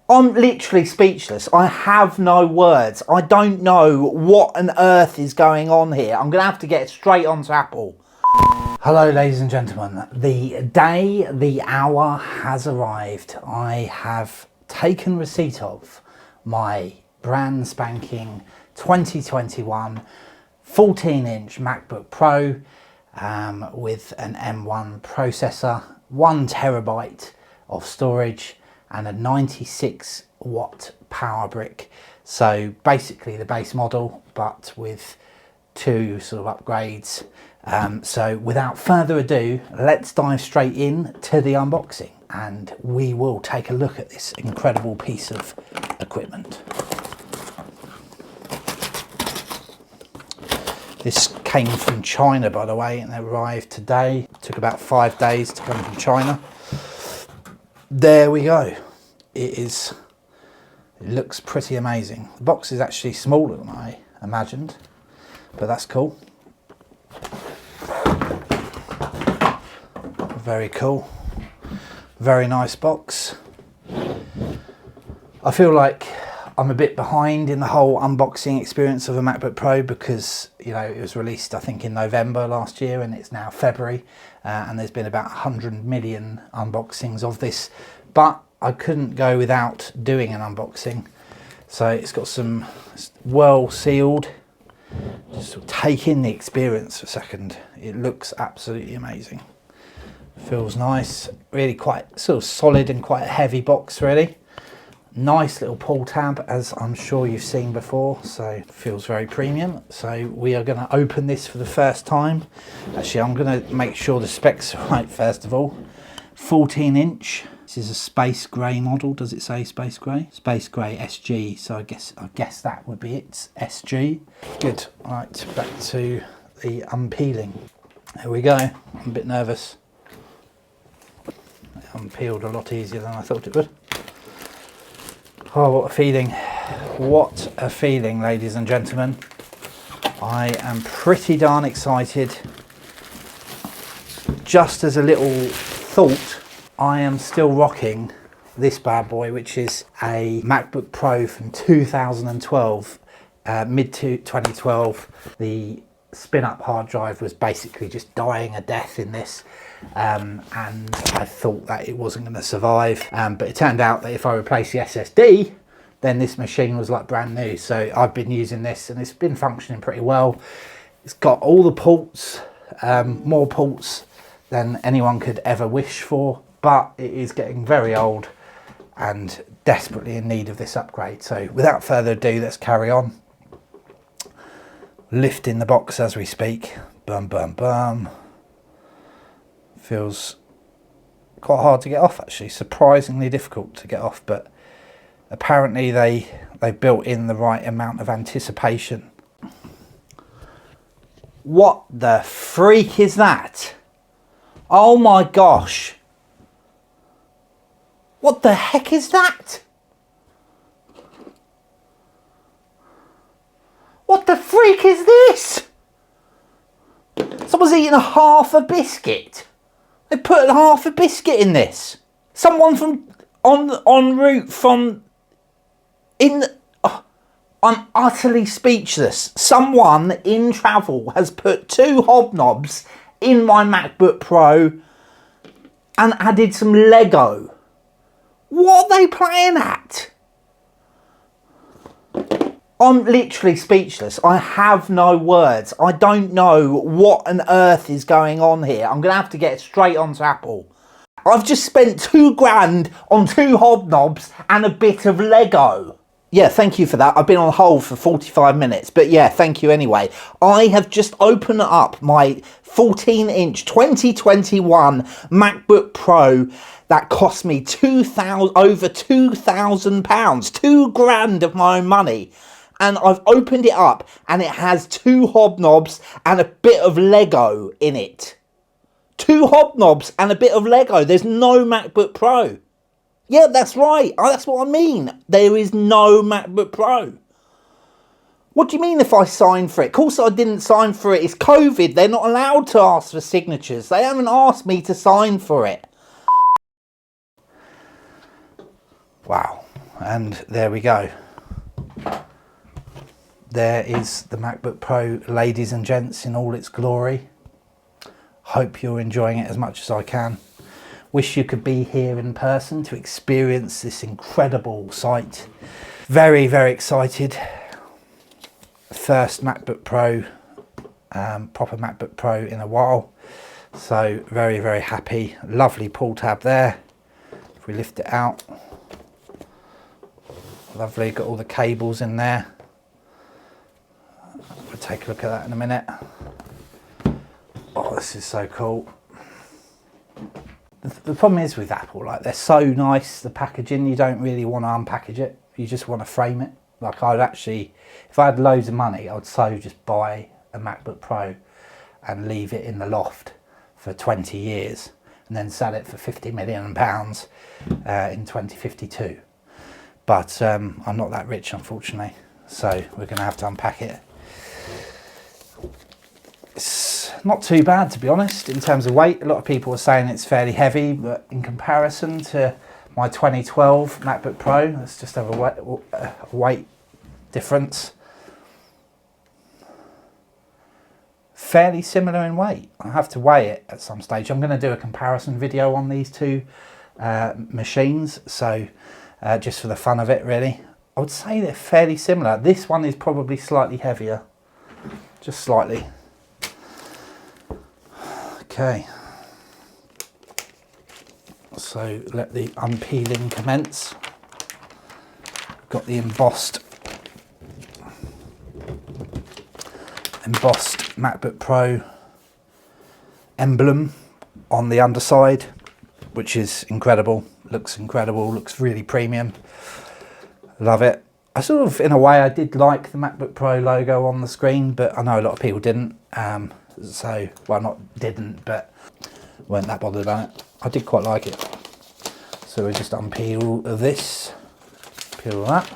I'm literally speechless. I have no words. I don't know what on earth is going on here. I'm going to have to get straight onto Apple. Hello ladies and gentlemen. The day, the hour has arrived. I have taken receipt of my brand spanking 2021 14-inch MacBook Pro with an M1 processor, 1 terabyte of storage and a 96 watt power brick. So basically the base model, but with 2 sort of upgrades. So without further ado, let's dive straight in to the unboxing and we will take a look at this incredible piece of equipment. This came from China, by the way, and it arrived today. It took about 5 days to come from China. There we go. It looks pretty amazing. The box is actually smaller than I imagined, but that's cool. Very cool. Very nice box. I feel like I'm a bit behind in the whole unboxing experience of a MacBook Pro because, you know, it was released I think in November last year and it's now February and there's been about 100 million unboxings of this, but I couldn't go without doing an unboxing. So it's got some well sealed. Just sort of take in the experience for a second. It looks absolutely amazing. Feels nice, really quite sort of solid and quite a heavy box really. Nice little pull tab, as I'm sure you've seen before, so feels very premium. So we are going to open this for the first time. Actually, I'm going to make sure the specs are right first of all. 14-inch. This is a space grey model. Does it say space grey? Space grey SG. So I guess that would be its SG. Good. Right, back to the unpeeling. There we go. I'm a bit nervous. It unpeeled a lot easier than I thought it would. Oh, what a feeling. What a feeling, ladies and gentlemen. I am pretty darn excited. Just as a little thought, I am still rocking this bad boy, which is a MacBook Pro from 2012, mid-2012. The spin-up hard drive was basically just dying a death in this. And I thought that it wasn't going to survive, but it turned out that if I replace the SSD, then this machine was like brand new. So I've been using this and it's been functioning pretty well. It's got all the ports, more ports than anyone could ever wish for, but it is getting very old and desperately in need of this upgrade. So without further ado, let's carry on. Lifting the box as we speak. Bum, bum, bum. Feels quite hard to get off actually, surprisingly difficult to get off, but apparently they built in the right amount of anticipation. What the freak is that? Oh my gosh. What the heck is that? What the freak is this? Someone's eaten half a biscuit. They put half a biscuit in this. Someone from en route from I'm utterly speechless. Someone in travel has put 2 hobnobs in my MacBook Pro and added some Lego. What are they playing at? I'm literally speechless. I have no words. I don't know what on earth is going on here. I'm going to have to get straight onto Apple. I've just spent £2 on 2 hobnobs and a bit of Lego. Yeah, thank you for that. I've been on hold for 45 minutes, but yeah, thank you anyway. I have just opened up my 14-inch 2021 MacBook Pro that cost me over £2,000, £2,000 of my own money. And I've opened it up and it has 2 hobnobs and a bit of Lego in it. 2 hobnobs and a bit of Lego. There's no MacBook Pro. Yeah, that's right. That's what I mean. There is no MacBook Pro. What do you mean if I sign for it? Of course I didn't sign for it. It's COVID. They're not allowed to ask for signatures. They haven't asked me to sign for it. Wow. And there we go. There is the MacBook Pro, ladies and gents, in all its glory. Hope you're enjoying it as much as I can. Wish you could be here in person to experience this incredible sight. Very, very excited. First MacBook Pro, proper MacBook Pro in a while. So very, very happy. Lovely pull tab there. If we lift it out, lovely, got all the cables in there. We'll take a look at that in a minute. Oh, this is so cool. The problem is with Apple, like, they're so nice, the packaging, you don't really want to unpackage it. You just want to frame it. Like, I'd actually, if I had loads of money, I would so just buy a MacBook Pro and leave it in the loft for 20 years and then sell it for £50 million in 2052. But I'm not that rich, unfortunately, so we're going to have to unpack it. It's not too bad, to be honest, in terms of weight. A lot of people are saying it's fairly heavy, but in comparison to my 2012 MacBook Pro, let's just have a weight difference. Fairly similar in weight. I have to weigh it at some stage. I'm going to do a comparison video on these two machines, so just for the fun of it, really. I would say they're fairly similar. This one is probably slightly heavier, just slightly. Okay, so let the unpeeling commence. Got the embossed MacBook Pro emblem on the underside, which is incredible. Looks incredible, looks really premium. Love it. I sort of, in a way, I did like the MacBook Pro logo on the screen, but I know a lot of people didn't. So, well, not didn't, but weren't that bothered about it. I did quite like it. So we'll just unpeel this, peel that.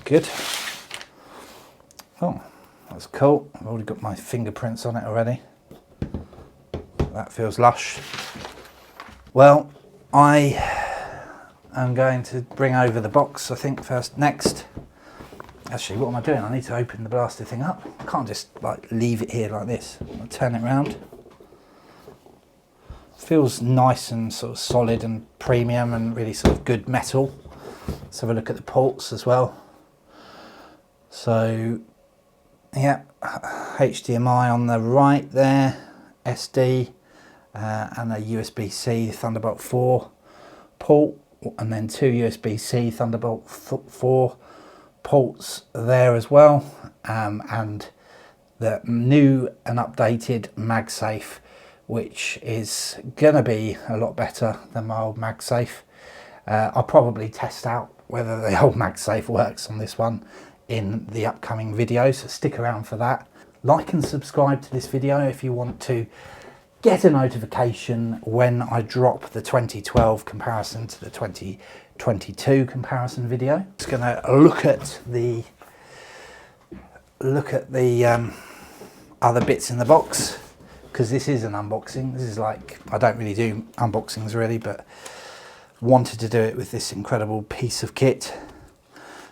Good. Oh, that's cool. I've already got my fingerprints on it already. That feels lush. Well, I am going to bring over the box, I think, next. Actually, what am I doing? I need to open the blasted thing up. I can't just like leave it here like this. I'll turn it around. Feels nice and sort of solid and premium and really sort of good metal. Let's have a look at the ports as well. So, yeah, HDMI on the right there, SD, and a USB-C Thunderbolt 4 port, and then two USB-C Thunderbolt 4 ports there as well, and the new and updated MagSafe, which is gonna be a lot better than my old MagSafe. I'll probably test out whether the old MagSafe works on this one in the upcoming video, so stick around for that. Like and subscribe to this video if you want to get a notification when I drop the 2012 comparison to the 2022 comparison video. Just going to look at the other bits in the box, because this is an unboxing. This is like, I don't really do unboxings really, but wanted to do it with this incredible piece of kit.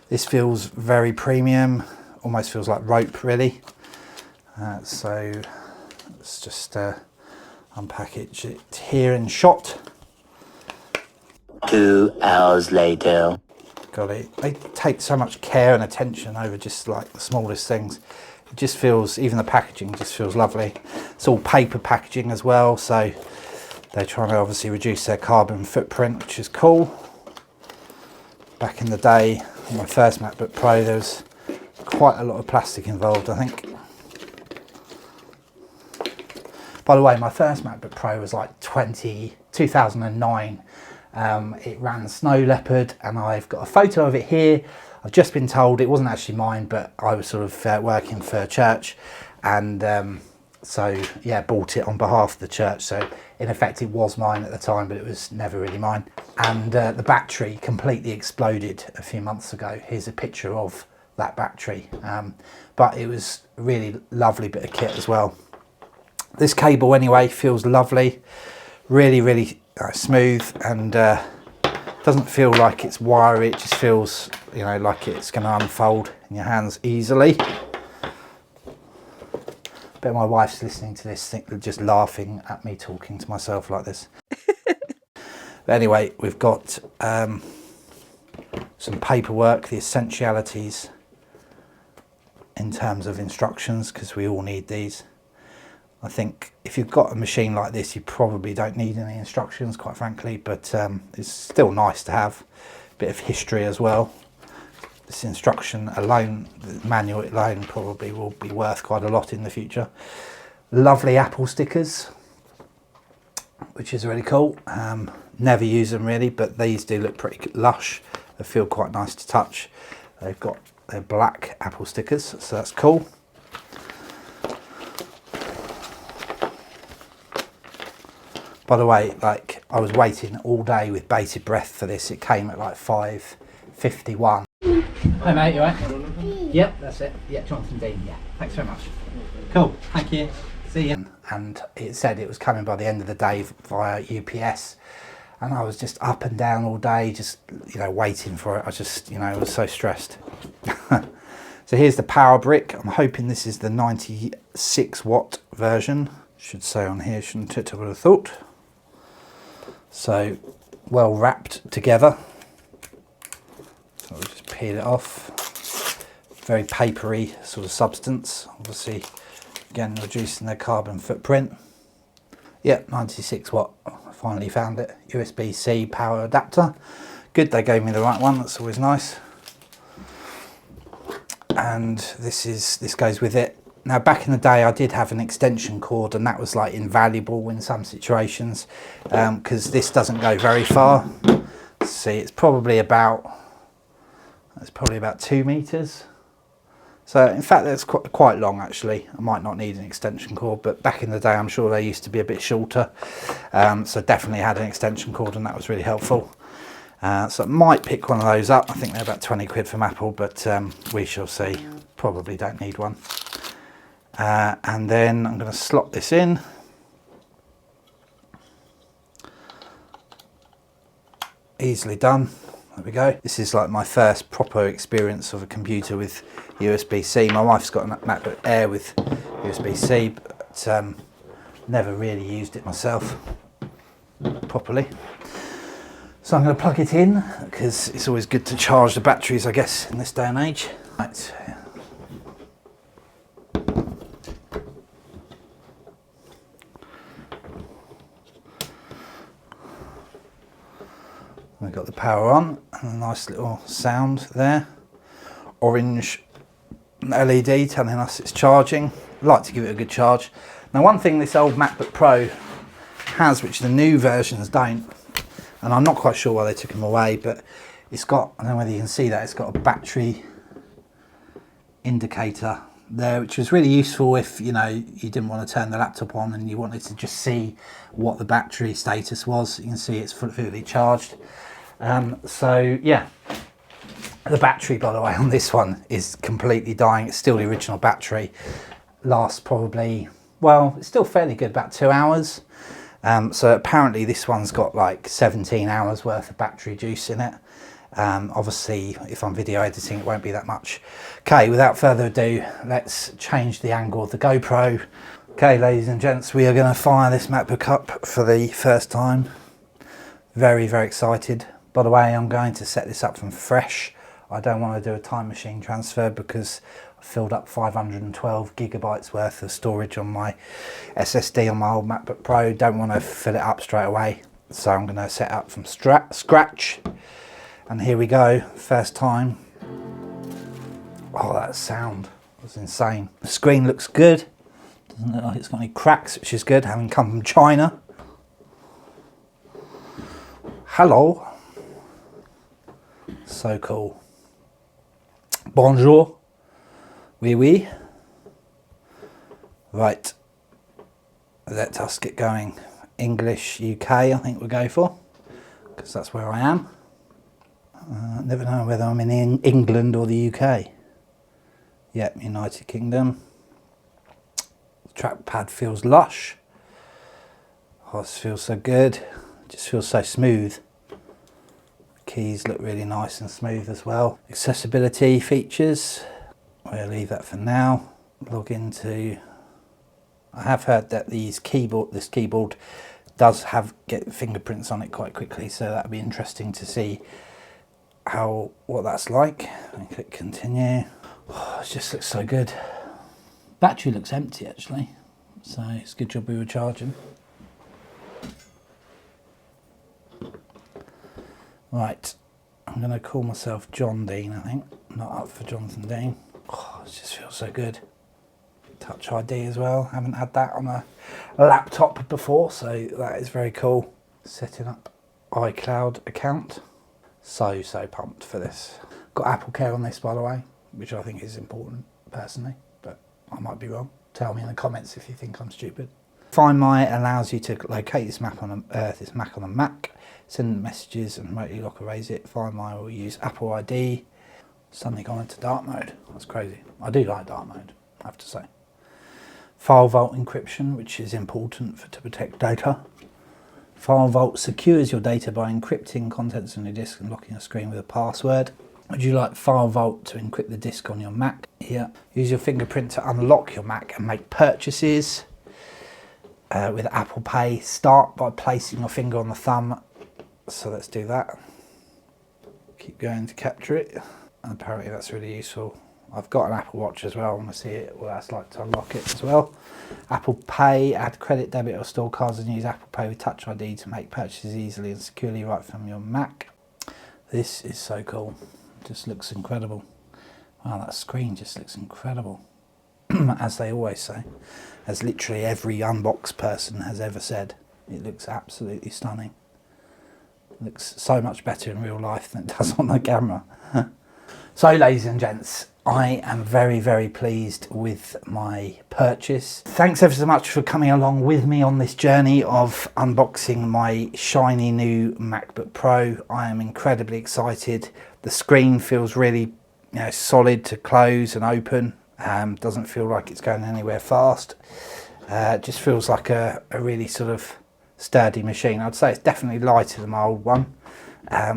This feels very premium, almost feels like rope really. So let's just unpackage it here in shot. 2 hours later. Got it. They take so much care and attention over just like the smallest things. It just feels, even the packaging just feels lovely. It's all paper packaging as well, so they're trying to obviously reduce their carbon footprint, which is cool. Back in the day, on my first MacBook Pro, there was quite a lot of plastic involved, I think. By the way, my first MacBook Pro was like 2009. It ran Snow Leopard, and I've got a photo of it here. I've just been told it wasn't actually mine, but I was sort of working for a church, and so yeah, bought it on behalf of the church. So in effect it was mine at the time, but it was never really mine. And the battery completely exploded a few months ago. Here's a picture of that battery, but it was a really lovely bit of kit as well. This cable anyway feels lovely, really smooth, and Doesn't feel like it's wiry, it just feels, you know, like it's going to unfold in your hands easily. Bet my wife's listening to this, just laughing at me talking to myself like this. But anyway, we've got some paperwork, the essentialities in terms of instructions, because we all need these. I think if you've got a machine like this, you probably don't need any instructions, quite frankly, but it's still nice to have a bit of history as well. This instruction alone, the manual alone, probably will be worth quite a lot in the future. Lovely Apple stickers, which is really cool. Never use them really, but these do look pretty lush. They feel quite nice to touch. They're black Apple stickers, so that's cool. By the way, like, I was waiting all day with bated breath for this. It came at like 5:51. Hi mate, you right? Yep, that's it. Yeah, Jonathan Dean, yeah. Thanks very much. Cool, thank you. See you. And it said it was coming by the end of the day via UPS. And I was just up and down all day, just, you know, waiting for it. I just, you know, I was so stressed. So here's the power brick. I'm hoping this is the 96 watt version. Should say on here, shouldn't it? I would have thought. So well wrapped together. So I'll just peel it off. Very papery sort of substance. Obviously, again, reducing their carbon footprint. Yep, 96 watt. I finally found it. USB-C power adapter. Good, they gave me the right one. That's always nice. And this goes with it. Now, back in the day, I did have an extension cord, and that was like invaluable in some situations, because this doesn't go very far. See, it's probably about 2 meters. So in fact, that's quite long actually. I might not need an extension cord, but back in the day, I'm sure they used to be a bit shorter. So definitely had an extension cord, and that was really helpful. So I might pick one of those up. I think they're about 20 quid from Apple, but we shall see. Probably don't need one. And then I'm going to slot this in. Easily done. There we go. This is like my first proper experience of a computer with USB-C. My wife's got a MacBook Air with USB-C, but never really used it myself properly. So I'm going to plug it in, because it's always good to charge the batteries, I guess, in this day and age. Right. We've got the power on, and a nice little sound there. Orange LED telling us it's charging. I like to give it a good charge. Now, one thing this old MacBook Pro has, which the new versions don't, and I'm not quite sure why they took them away, but it's got, I don't know whether you can see that, it's got a battery indicator there, which was really useful if, you know, you didn't want to turn the laptop on and you wanted to just see what the battery status was. You can see it's fully charged. So yeah, the battery, by the way, on this one is completely dying. It's still the original battery. Lasts probably, well, it's still fairly good, about 2 hours. So apparently this one's got like 17 hours worth of battery juice in it. Obviously, if I'm video editing, it won't be that much. Okay, without further ado, let's change the angle of the GoPro. Okay, ladies and gents, we are going to fire this MacBook up for the first time. Very, very excited. By the way, I'm going to set this up from fresh. I don't want to do a time machine transfer because I filled up 512 gigabytes worth of storage on my SSD on my old MacBook Pro. Don't want to fill it up straight away. So I'm going to set up from scratch. And here we go, first time. Oh, that sound was insane. The screen looks good. Doesn't look like it's got any cracks, which is good, having come from China. Hello. So cool. Bonjour. Oui, oui. Right. Let us get going. English, UK, I think we'll go for, because that's where I am. Never know whether I'm in England or the UK. Yep, United Kingdom. The trackpad feels lush. Oh, this feels so good. It just feels so smooth. Keys look really nice and smooth as well. Accessibility features, we'll leave that for now. Log into, I have heard that this keyboard does get fingerprints on it quite quickly, so that'd be interesting to see what that's like. And click continue. Oh, it just looks so good. Battery looks empty actually, so it's a good job we were charging. Right, I'm going to call myself John Dean, I think, not up for Jonathan Dean. Oh, it just feels so good. Touch ID as well, haven't had that on a laptop before, so that is very cool. Setting up iCloud account. So pumped for this. Got Apple Care on this, by the way, which I think is important personally, but I might be wrong. Tell me in the comments if you think I'm stupid. Find My allows you to locate this Mac on a Mac, send messages and remotely lock erase it. Find My will use Apple ID. Suddenly gone into dark mode. That's crazy. I do like dark mode, I have to say. File Vault encryption, which is important to protect data. File Vault secures your data by encrypting contents on your disk and locking a screen with a password. Would you like File Vault to encrypt the disk on your Mac? Here. Use your fingerprint to unlock your Mac and make purchases. With Apple Pay, start by placing your finger on the thumb. So let's do that. Keep going to capture it. And apparently that's really useful. I've got an Apple Watch as well. I want to see what that's like to unlock it as well. Apple Pay, add credit, debit or store cards and use Apple Pay with Touch ID to make purchases easily and securely right from your Mac. This is so cool. It just looks incredible. Wow, that screen just looks incredible. As they always say, as literally every unbox person has ever said, it looks absolutely stunning. It looks so much better in real life than it does on the camera. So ladies and gents, I am very, very pleased with my purchase. Thanks ever so much for coming along with me on this journey of unboxing my shiny new MacBook Pro. I am incredibly excited. The screen feels really solid to close and open. Doesn't feel like it's going anywhere fast. It just feels like a really sort of sturdy machine. I'd say it's definitely lighter than my old one,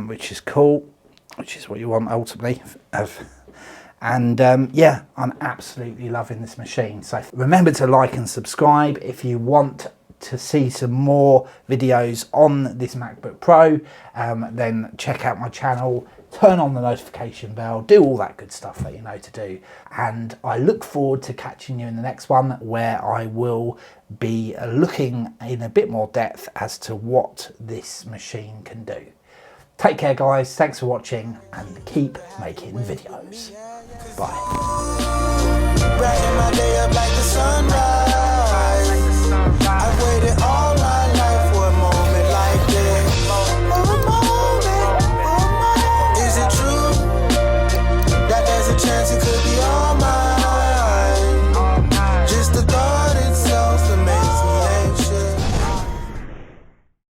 which is cool, which is what you want ultimately. And yeah, I'm absolutely loving this machine. So remember to like and subscribe if you want to see some more videos on this MacBook Pro. Then check out my channel, turn on the notification bell, do all that good stuff that you know to do. And I look forward to catching you in the next one, where I will be looking in a bit more depth as to what this machine can do. Take care guys, thanks for watching and keep making videos. Bye.